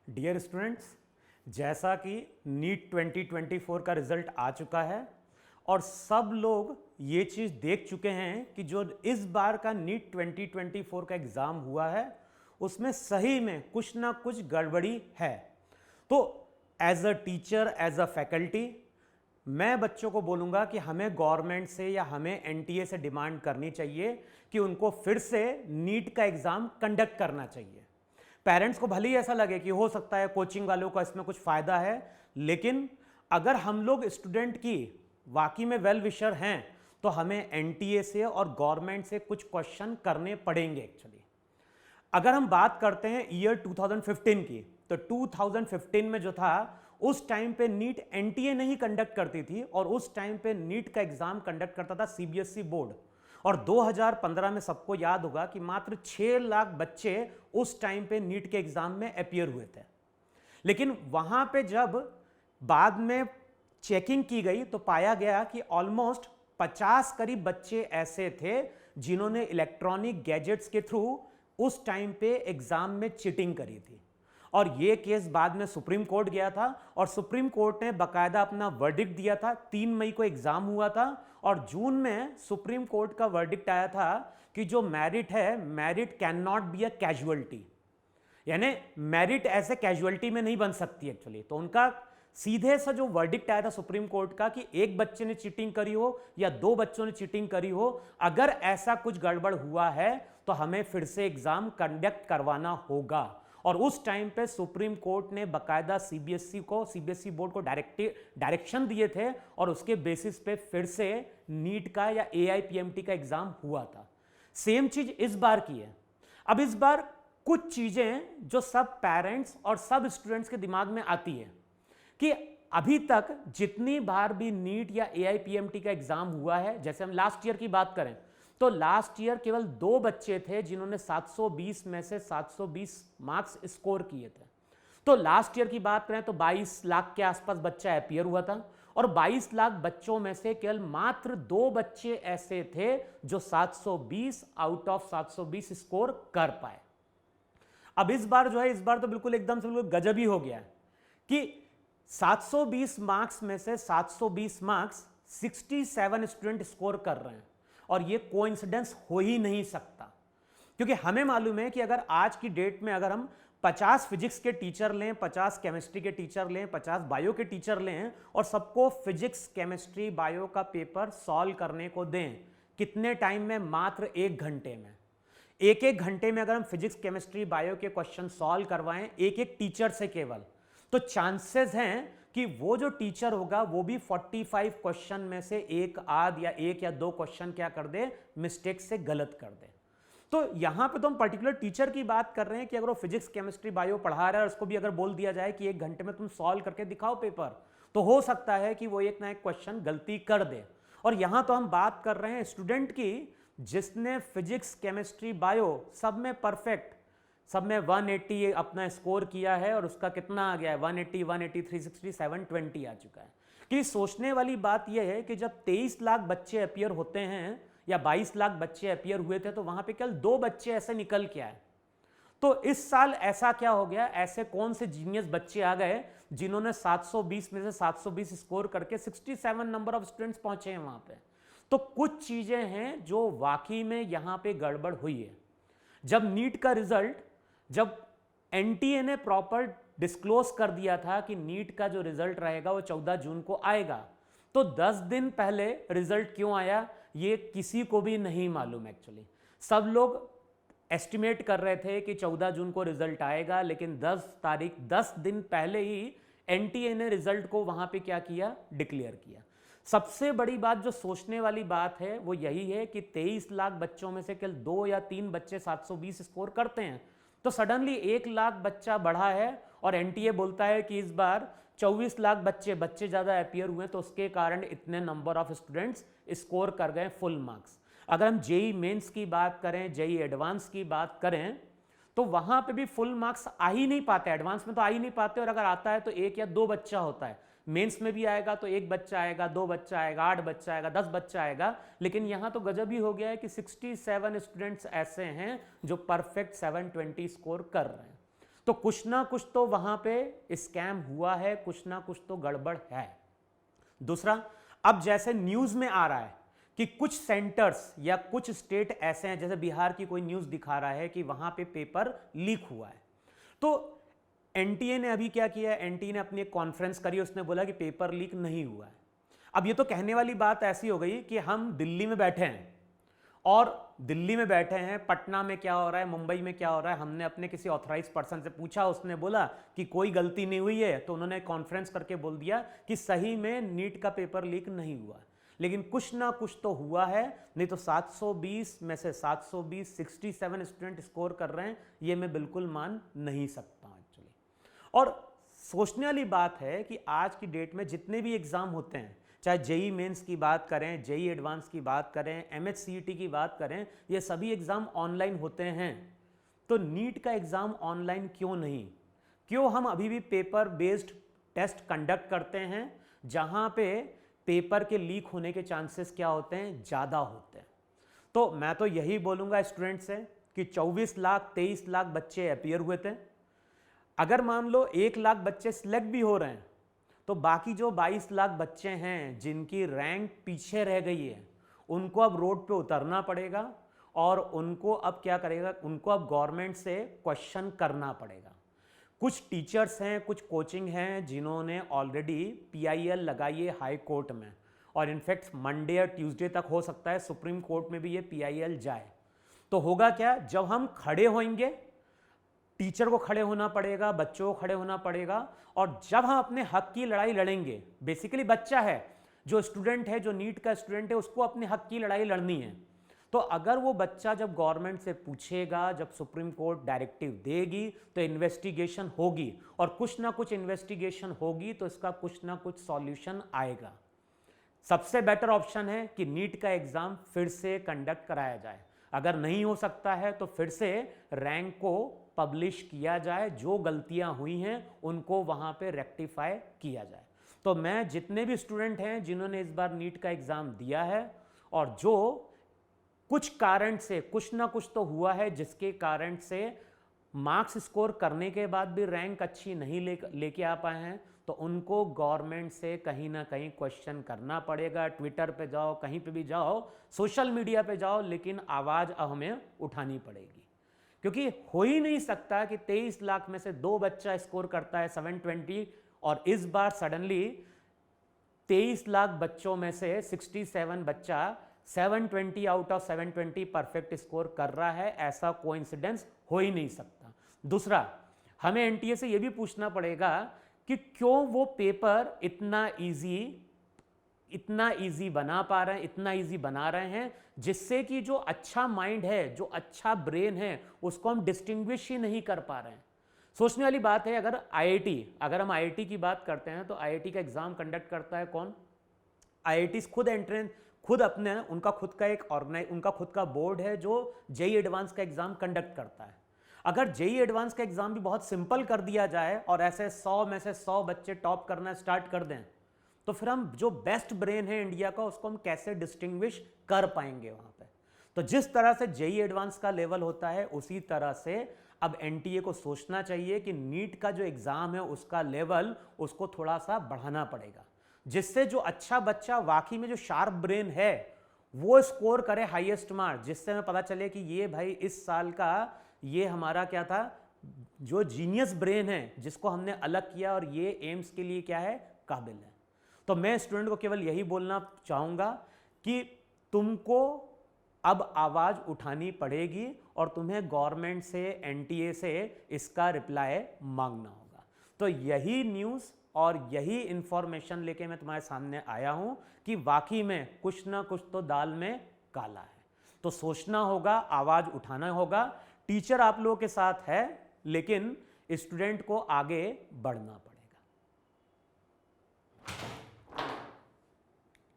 Dear students, जैसा कि NEET 2024 का रिजल्ट आ चुका है और सब लोग ये चीज़ देख चुके हैं कि जो इस बार का नीट 2024 का एग्ज़ाम हुआ है उसमें सही में कुछ ना कुछ गड़बड़ी है। तो as a teacher, as a faculty, मैं बच्चों को बोलूँगा कि हमें गवर्नमेंट से या हमें एनटीए से डिमांड करनी चाहिए कि उनको फिर से नीट का एग्ज़ाम कंडक्ट करना चाहिए। पेरेंट्स को भले ही ऐसा लगे कि हो सकता है कोचिंग वालों का इसमें कुछ फ़ायदा है, लेकिन अगर हम लोग स्टूडेंट की वाकई में वेल विशर हैं तो हमें एनटीए से और गवर्नमेंट से कुछ क्वेश्चन करने पड़ेंगे एक्चुअली। अगर हम बात करते हैं ईयर 2015 की, तो 2015 में जो था उस टाइम पे नीट एनटीए नहीं कंडक्ट करती थी और उस टाइम पे नीट का एग्जाम कंडक्ट करता था सीबीएसई बोर्ड। और 2015 में सबको याद होगा कि मात्र 6 लाख बच्चे उस टाइम पे नीट के एग्जाम में अपियर हुए थे। लेकिन वहां पे जब बाद में चेकिंग की गई तो पाया गया कि ऑलमोस्ट 50 करीब बच्चे ऐसे थे जिन्होंने इलेक्ट्रॉनिक गैजेट्स के थ्रू उस टाइम पे एग्जाम में चीटिंग करी थी। और यह केस बाद में सुप्रीम कोर्ट गया था और सुप्रीम कोर्ट ने बकायदा अपना वर्डिक्ट दिया था। 3 मई को एग्जाम हुआ था और जून में सुप्रीम कोर्ट का वर्डिक्ट आया था कि जो मेरिट है, merit can not be a casualty, यानी मेरिट ऐसे कैजुअलिटी में नहीं बन सकती एक्चुअली। तो उनका सीधे सा जो वर्डिक्ट आया था सुप्रीम कोर्ट का कि एक बच्चे ने चीटिंग करी हो या 2 बच्चों ने चीटिंग करी हो, अगर ऐसा कुछ गड़बड़ हुआ है तो हमें फिर से एग्जाम कंडक्ट करवाना होगा। और उस टाइम पे सुप्रीम कोर्ट ने बकायदा सीबीएसई बोर्ड को डायरेक्शन दिए थे और उसके बेसिस पे फिर से नीट का या एआईपीएमटी का एग्जाम हुआ था। सेम चीज इस बार की है। अब इस बार कुछ चीजें जो सब पेरेंट्स और सब स्टूडेंट्स के दिमाग में आती है कि अभी तक जितनी बार भी नीट या एआईपीएमटी का एग्जाम हुआ है, जैसे हम लास्ट ईयर की बात करें तो लास्ट ईयर केवल 2 बच्चे थे जिन्होंने 720 में से 720 मार्क्स स्कोर किए थे। तो लास्ट ईयर की बात करें तो 22 लाख के आसपास बच्चा अपियर हुआ था और 22 लाख बच्चों में से केवल मात्र 2 बच्चे ऐसे थे जो 720 आउट ऑफ 720 स्कोर कर पाए। अब इस बार जो है, इस बार तो बिल्कुल एकदम से बिल्कुल गजब ही हो गया है कि 720 मार्क्स में से 720 मार्क्स 67 स्टूडेंट स्कोर कर रहे हैं। और ये कोइंसिडेंस हो ही नहीं सकता, क्योंकि हमें मालूम है कि अगर आज की डेट में अगर हम 50 फिजिक्स के टीचर लें, 50 केमिस्ट्री के टीचर लें, 50 बायो के टीचर लें और सबको फिजिक्स, केमिस्ट्री, बायो का पेपर सॉल्व करने को दें, कितने टाइम में? मात्र 1 घंटे में। एक घंटे में अगर हम फिजिक्स, केमिस्ट्री, बायो के क्वेश्चन सॉल्व करवाएं एक टीचर से केवल, तो चांसेस हैं कि वो जो टीचर होगा वो भी 45 क्वेश्चन में से एक आध या 1 या 2 क्वेश्चन क्या कर दे, मिस्टेक से गलत कर दे। तो यहां पे तो हम पर्टिकुलर टीचर की बात कर रहे हैं कि अगर वो फिजिक्स, केमिस्ट्री, बायो पढ़ा रहा है और उसको भी अगर बोल दिया जाए कि 1 घंटे में तुम सॉल्व करके दिखाओ पेपर, तो हो सकता है कि वो एक ना एक क्वेश्चन गलती कर दे। और यहां तो हम बात कर रहे हैं स्टूडेंट की जिसने फिजिक्स, केमिस्ट्री, बायो सब में परफेक्ट, सब में 180 अपना स्कोर किया है और उसका कितना आ गया है? 180, 180, 360, 720 आ चुका है। कि सोचने वाली बात यह है कि जब 23 लाख बच्चे अपियर होते हैं या 22 लाख बच्चे अपियर हुए थे तो वहां पे केवल 2 बच्चे ऐसे निकल के आए। तो इस साल ऐसा क्या हो गया? ऐसे कौन से जीनियस बच्चे आ गए जिन्होंने 720 में से 720 स्कोर करके 67 नंबर ऑफ स्टूडेंट्स पहुंचे हैं वहां पे? तो कुछ चीजें हैं जो वाकई में यहां पे गड़बड़ हुई है। जब नीट का रिजल्ट, जब एनटीए ने प्रॉपर डिस्क्लोज कर दिया था कि नीट का जो रिजल्ट रहेगा वो 14 जून को आएगा, तो 10 दिन पहले रिजल्ट क्यों आया ये किसी को भी नहीं मालूम एक्चुअली। सब लोग एस्टिमेट कर रहे थे कि 14 जून को रिजल्ट आएगा, लेकिन 10 दिन पहले ही एनटीए ने रिजल्ट को वहां पे क्या किया? डिक्लेयर किया। सबसे बड़ी बात जो सोचने वाली बात है वो यही है कि 23 लाख बच्चों में से केवल 2 या 3 बच्चे 720 स्कोर करते हैं, तो सडनली 1 लाख बच्चा बढ़ा है और एनटीए बोलता है कि इस बार 24 लाख बच्चे ज्यादा अपियर हुए तो उसके कारण इतने नंबर ऑफ स्टूडेंट्स स्कोर कर गए फुल मार्क्स। अगर हम जेई मेंस की बात करें, जेई एडवांस की बात करें, तो वहां पे भी फुल मार्क्स आ ही नहीं पाते, एडवांस में तो आ ही नहीं पाते, और अगर आता है तो 1 या 2 बच्चा होता है। मेंस में भी आएगा तो 1 बच्चा आएगा, 2 बच्चा आएगा, 8 बच्चा आएगा, 10 बच्चा आएगा। लेकिन यहां तो गजब ही हो गया है कि 67 स्टूडेंट्स ऐसे हैं जो परफेक्ट 720 स्कोर कर रहे हैं। तो कुछ ना कुछ तो वहां पे स्कैम हुआ है, कुछ ना कुछ तो गड़बड़ है। दूसरा, अब जैसे न्यूज में आ रहा है कि कुछ सेंटर्स या कुछ स्टेट ऐसे हैं, जैसे बिहार की कोई न्यूज दिखा रहा है कि वहां पे पेपर लीक हुआ है, तो एनटीए ने अभी क्या किया है, एनटीए ने अपनी एक कॉन्फ्रेंस करी, उसने बोला कि पेपर लीक नहीं हुआ है। अब ये तो कहने वाली बात ऐसी हो गई कि हम दिल्ली में बैठे हैं, और दिल्ली में बैठे हैं, पटना में क्या हो रहा है, मुंबई में क्या हो रहा है, हमने अपने किसी ऑथराइज पर्सन से पूछा, उसने बोला कि कोई गलती नहीं हुई है, तो उन्होंने कॉन्फ्रेंस करके बोल दिया कि सही में नीट का पेपर लीक नहीं हुआ। लेकिन कुछ ना कुछ तो हुआ है, नहीं तो 720 में से 720 67 स्टूडेंट स्कोर कर रहे हैं, ये मैं बिल्कुल मान नहीं सकता एक्चुअली। और सोचने वाली बात है कि आज की डेट में जितने भी एग्जाम होते हैं, चाहे जेई मेंस की बात करें, जेई एडवांस की बात करें, एमएचसीईटी की बात करें, ये सभी एग्जाम ऑनलाइन होते हैं। तो नीट का एग्जाम ऑनलाइन क्यों नहीं? क्यों हम अभी भी पेपर बेस्ड टेस्ट कंडक्ट करते हैं, जहां पे पेपर के लीक होने के चांसेस क्या होते हैं, ज़्यादा होते हैं। तो मैं तो यही बोलूँगा स्टूडेंट से कि 24 लाख 23 लाख बच्चे अपियर हुए थे। अगर मान लो 1 लाख बच्चे सिलेक्ट भी हो रहे हैं, तो बाकी जो 22 लाख बच्चे हैं जिनकी रैंक पीछे रह गई है, उनको अब रोड पे उतरना पड़ेगा, और उनको अब क्या करेगा, उनको अब गवर्नमेंट से क्वेश्चन करना पड़ेगा। कुछ टीचर्स हैं, कुछ कोचिंग हैं जिन्होंने ऑलरेडी पीआईएल लगाई है हाई कोर्ट में, और इनफैक्ट मंडे या ट्यूसडे तक हो सकता है सुप्रीम कोर्ट में भी ये पीआईएल जाए। तो होगा क्या, जब हम खड़े होंगे, टीचर को खड़े होना पड़ेगा, बच्चों को खड़े होना पड़ेगा, और जब हम अपने हक की लड़ाई लड़ेंगे, बेसिकली बच्चा है, जो स्टूडेंट है, जो नीट का स्टूडेंट है, उसको अपने हक की लड़ाई लड़नी है। तो अगर वो बच्चा जब गवर्नमेंट से पूछेगा, जब सुप्रीम कोर्ट डायरेक्टिव देगी, तो इन्वेस्टिगेशन होगी, और कुछ ना कुछ इन्वेस्टिगेशन होगी, तो इसका कुछ ना कुछ सॉल्यूशन आएगा। सबसे बेटर ऑप्शन है कि नीट का एग्जाम फिर से कंडक्ट कराया जाए। अगर नहीं हो सकता है तो फिर से रैंक को पब्लिश किया जाए, जो गलतियां हुई हैं उनको वहां पे रेक्टिफाई किया जाए। तो मैं जितने भी स्टूडेंट हैं जिन्होंने इस बार नीट का एग्जाम दिया है, और जो कुछ कारण से, कुछ ना कुछ तो हुआ है जिसके कारण से मार्क्स स्कोर करने के बाद भी रैंक अच्छी नहीं लेके आ पाए हैं, तो उनको गवर्नमेंट से कहीं ना कहीं क्वेश्चन करना पड़ेगा। ट्विटर पे जाओ, कहीं पे भी जाओ, सोशल मीडिया पे जाओ, लेकिन आवाज़ अब हमें उठानी पड़ेगी। क्योंकि हो ही नहीं सकता कि 23 लाख में से 2 बच्चा स्कोर करता है 720, और इस बार सडनली 23 लाख बच्चों में से 67 बच्चा 720 आउट ऑफ 720 परफेक्ट स्कोर कर रहा है। ऐसा कोइंसिडेंस हो ही नहीं सकता। दूसरा, हमें एनटीए से यह भी पूछना पड़ेगा कि क्यों वो पेपर इतना इजी बना पा रहे हैं, इतना इजी बना रहे हैं, जिससे कि जो अच्छा माइंड है, जो अच्छा ब्रेन है, उसको हम डिस्टिंग्विश ही नहीं कर पा रहे हैं। सोचने वाली बात है, अगर हम आईआईटी की बात करते हैं, तो आईआईटी का एग्जाम कंडक्ट करता है कौन? आईआईटी खुद अपने, उनका खुद का बोर्ड है जो जेई एडवांस का एग्जाम कंडक्ट करता है। अगर जेई एडवांस का एग्जाम भी बहुत सिंपल कर दिया जाए और ऐसे 100 में से 100 बच्चे टॉप करना स्टार्ट कर दें, तो फिर हम जो बेस्ट ब्रेन है इंडिया का, उसको हम कैसे डिस्टिंग्विश कर पाएंगे वहां पे? तो जिस तरह से जेई एडवांस का लेवल होता है, उसी तरह से अब एनटीए को सोचना चाहिए कि नीट का जो एग्जाम है उसका लेवल उसको थोड़ा सा बढ़ाना पड़ेगा, जिससे जो अच्छा बच्चा वाकई में जो शार्प ब्रेन है वो स्कोर करे हाईएस्ट मार्क्स, जिससे हमें पता चले कि ये भाई इस साल का ये हमारा क्या था, जो जीनियस ब्रेन है जिसको हमने अलग किया, और ये एम्स के लिए क्या है, काबिल है। तो मैं स्टूडेंट को केवल यही बोलना चाहूँगा कि तुमको अब आवाज़ उठानी पड़ेगी, और तुम्हें गवर्नमेंट से, एनटीए से इसका रिप्लाई मांगना होगा। तो यही न्यूज़ और यही इंफॉर्मेशन लेके मैं तुम्हारे सामने आया हूं कि वाकई में कुछ ना कुछ तो दाल में काला है। तो सोचना होगा, आवाज़ उठाना होगा। टीचर आप लोगों के साथ है, लेकिन स्टूडेंट को आगे बढ़ना पड़ेगा।